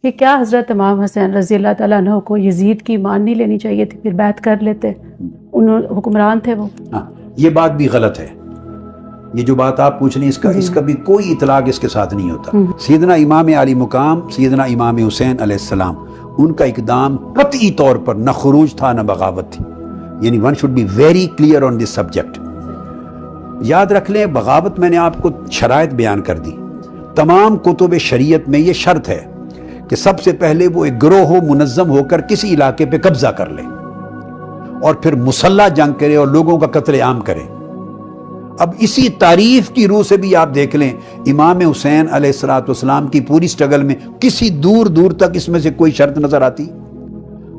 کہ کیا حضرت امام حسین رضی اللہ تعالیٰ عنہ کو یزید کی مان نہیں لینی چاہیے تھی، پھر بیعت کر لیتے، انہوں حکمران تھے وہ؟ ہاں، یہ بات بھی غلط ہے۔ یہ جو بات آپ پوچھ رہے ہیں اس کا بھی کوئی اطلاق اس کے ساتھ نہیں ہوتا۔ سیدنا امام علی مقام سیدنا امام حسین علیہ السلام، ان کا اقدام قطعی طور پر نہ خروج تھا نہ بغاوت تھی، یعنی one should be very clear on this subject. یاد رکھ لیں، بغاوت میں نے آپ کو شرائط بیان کر دی۔ تمام کتب شریعت میں یہ شرط ہے کہ سب سے پہلے وہ ایک گروہ ہو، منظم ہو کر کسی علاقے پہ قبضہ کر لے اور پھر مسلح جنگ کرے اور لوگوں کا قتل عام کرے۔ اب اسی تعریف کی روح سے بھی آپ دیکھ لیں، امام حسین علیہ السلام کی پوری سٹرگل میں کسی دور دور تک اس میں سے کوئی شرط نظر آتی؟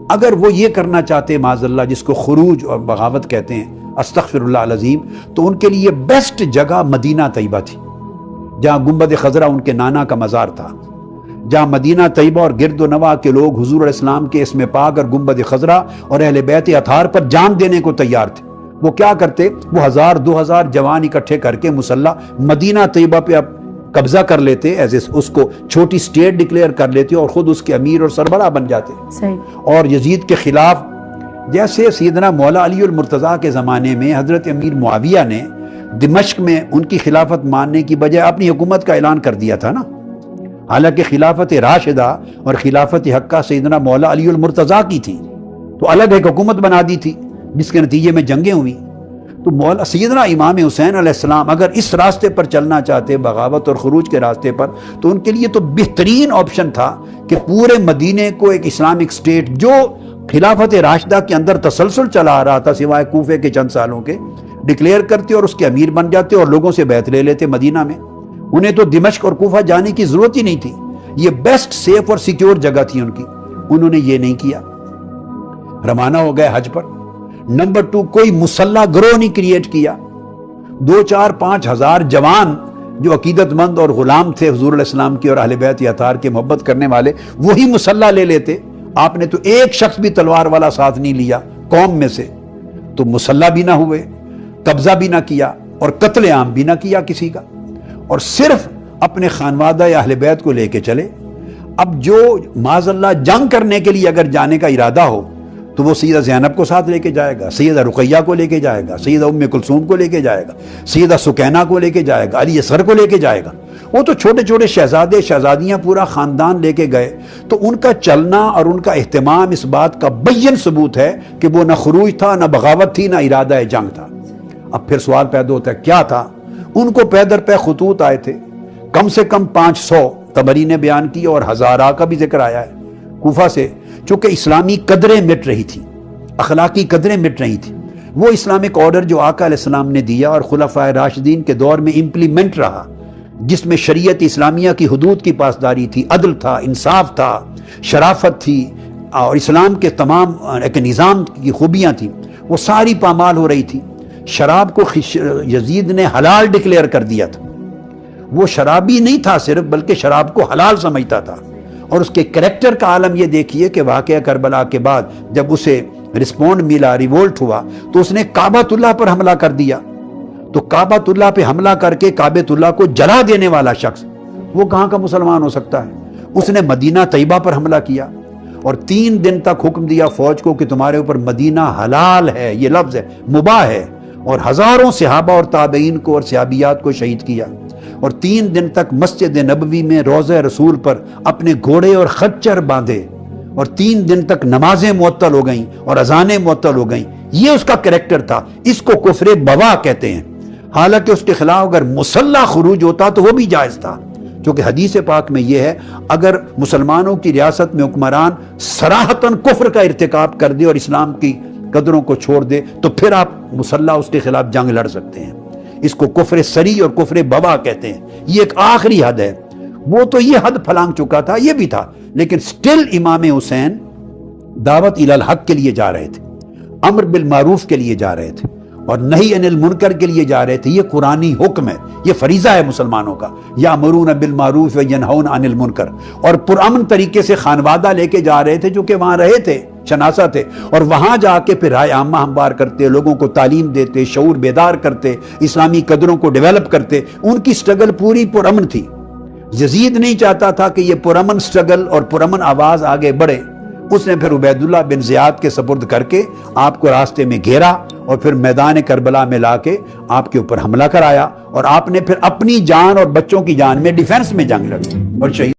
اگر وہ یہ کرنا چاہتے معاذ اللہ، جس کو خروج اور بغاوت کہتے ہیں، استغفر اللہ العظیم، تو ان کے لیے بیسٹ جگہ مدینہ طیبہ تھی، جہاں گنبد خضرا ان کے نانا کا مزار تھا، جہاں مدینہ طیبہ اور گرد و نواح کے لوگ حضور علیہ السلام کے اسم پاک اور گنبد خضرا اور اہل بیت اطہار پر جان دینے کو تیار تھے۔ وہ کیا کرتے؟ وہ 1000-2000 جوان اکٹھے کر کے مسلح مدینہ طیبہ پہ اب قبضہ کر لیتے، اس کو چھوٹی سٹیٹ ڈکلیئر کر لیتے اور خود اس کے امیر اور سربراہ بن جاتے۔ اور یزید کے خلاف، جیسے سیدنا مولا علی المرتضیٰ کے زمانے میں حضرت امیر معاویہ نے دمشق میں ان کی خلافت ماننے کی بجائے اپنی حکومت کا اعلان کر دیا تھا نا، حالانکہ خلافت راشدہ اور خلافت حقہ سیدنا مولا علی المرتضیٰ کی تھی، تو الگ ایک حکومت بنا دی تھی جس کے نتیجے میں جنگیں ہوئی۔ تو مولا سیدنا امام حسین علیہ السلام اگر اس راستے پر چلنا چاہتے، بغاوت اور خروج کے راستے پر، تو ان کے لیے تو بہترین آپشن تھا کہ پورے مدینے کو ایک اسلامک سٹیٹ جو خلافت راشدہ کے اندر تسلسل چلا آ رہا تھا سوائے کوفے کے چند سالوں کے، ڈکلیئر کرتے اور اس کے امیر بن جاتے اور لوگوں سے بیعت لے لیتے مدینہ میں۔ انہیں تو دمشق اور کوفہ جانے کی ضرورت ہی نہیں تھی، یہ بیسٹ سیف اور سیکیور جگہ تھی ان کی۔ انہوں نے یہ نہیں کیا، روانہ ہو گئے حج پر۔ نمبر 2، کوئی مسلح گروہ نہیں کریٹ کیا۔ 2-4-5 ہزار جوان جو عقیدت مند اور غلام تھے حضور علیہ السلام کے اور اہل بیت اطہار کے محبت کرنے والے، وہی مسلح لے لیتے۔ آپ نے تو ایک شخص بھی تلوار والا ساتھ نہیں لیا قوم میں سے، تو مسلح بھی نہ ہوئے، قبضہ بھی نہ کیا اور قتل عام بھی نہ کیا کسی کا، اور صرف اپنے خانوادہ یا اہل بیت کو لے کے چلے۔ اب جو معاذ اللہ جنگ کرنے کے لیے اگر جانے کا ارادہ ہو تو وہ سیدہ زینب کو ساتھ لے کے جائے گا، سیدہ رقیہ کو لے کے جائے گا، سیدہ ام کلثوم کو لے کے جائے گا، سیدہ سکینہ کو لے کے جائے گا، علی اصغر کو لے کے جائے گا۔ وہ تو چھوٹے چھوٹے شہزادے شہزادیاں پورا خاندان لے کے گئے، تو ان کا چلنا اور ان کا اہتمام اس بات کا بین ثبوت ہے کہ وہ نہ خروج تھا، نہ بغاوت تھی، نہ ارادہ جنگ تھا۔ اب پھر سوال پیدا ہوتا ہے کیا تھا؟ ان کو پے در پے خطوط آئے تھے، کم سے کم 500 طبری نے بیان کی اور 1000 کا بھی ذکر آیا ہے کوفہ سے، چونکہ اسلامی قدریں مٹ رہی تھی، اخلاقی قدریں مٹ رہی تھی۔ وہ اسلامک آرڈر جو آقا علیہ السلام نے دیا اور خلفائے راشدین کے دور میں امپلیمنٹ رہا، جس میں شریعت اسلامیہ کی حدود کی پاسداری تھی، عدل تھا، انصاف تھا، شرافت تھی اور اسلام کے تمام ایک نظام کی خوبیاں تھیں، وہ ساری پامال ہو رہی تھی۔ شراب کو یزید نے حلال ڈکلیئر کر دیا تھا، وہ شرابی نہیں تھا صرف، بلکہ شراب کو حلال سمجھتا تھا۔ اور اس کے کریکٹر کا عالم یہ دیکھیے کہ واقعہ کربلا کے بعد جب اسے رسپونڈ ملا، ریوولٹ ہوا، تو اس نے کعبۃ اللہ پر حملہ کر دیا۔ تو کعبۃ اللہ پہ حملہ کر کے کعبۃ اللہ کو جلا دینے والا شخص وہ کہاں کا مسلمان ہو سکتا ہے؟ اس نے مدینہ طیبہ پر حملہ کیا اور 3 دن تک حکم دیا فوج کو کہ تمہارے اوپر مدینہ حلال ہے، یہ لفظ ہے، مباح ہے، اور ہزاروں صحابہ اور تابعین کو اور صحابیات کو شہید کیا۔ اور 3 دن تک مسجد نبوی میں روضہ رسول پر اپنے گھوڑے اور خچر باندھے، اور 3 دن تک نمازیں معطل ہو گئیں اور اذانیں معطل ہو گئیں۔ یہ اس کا کریکٹر تھا، اس کو کفر بوا کہتے ہیں۔ حالانکہ اس کے خلاف اگر مسلح خروج ہوتا تو وہ بھی جائز تھا، کیونکہ حدیث پاک میں یہ ہے اگر مسلمانوں کی ریاست میں حکمران صراحتاً کفر کا ارتکاب کر دے اور اسلام کی قدروں کو چھوڑ دے تو پھر آپ مسلح اس کے خلاف جنگ لڑ سکتے ہیں۔ اس کو کفر سری اور کفر بوا کہتے ہیں۔ یہ ایک آخری حد ہے، وہ تو یہ حد پھلانگ چکا تھا، یہ بھی تھا، لیکن سٹل امام حسین دعوت الی الحق کے لیے جا رہے تھے، امر بالمعروف کے لیے جا رہے تھے اور نہی عن المنکر کے لیے جا رہے تھے۔ یہ قرآنی حکم ہے، یہ فریضہ ہے مسلمانوں کا، یامرون بالمعروف وینہون عن المنکر۔ اور پرامن طریقے سے خانوادہ لے کے جا رہے تھے جو کہ وہاں رہے تھے، شناسہ تھے، اور وہاں جا کے پھر رائے عامہ ہموار کرتے، لوگوں کو تعلیم دیتے، شعور بیدار کرتے، اسلامی قدروں کو ڈیولپ کرتے۔ ان کی سٹرگل پوری پرامن تھی، یزید نہیں چاہتا تھا کہ یہ پرامن سٹرگل اور پرامن آواز آگے بڑھے، اس نے پھر عبید اللہ بن زیاد کے سپرد کر کے آپ کو راستے میں گھیرا اور پھر میدان کربلا میں لا کے آپ کے اوپر حملہ کرایا، اور آپ نے پھر اپنی جان اور بچوں کی جان میں ڈیفنس میں جنگ لڑی اور شہید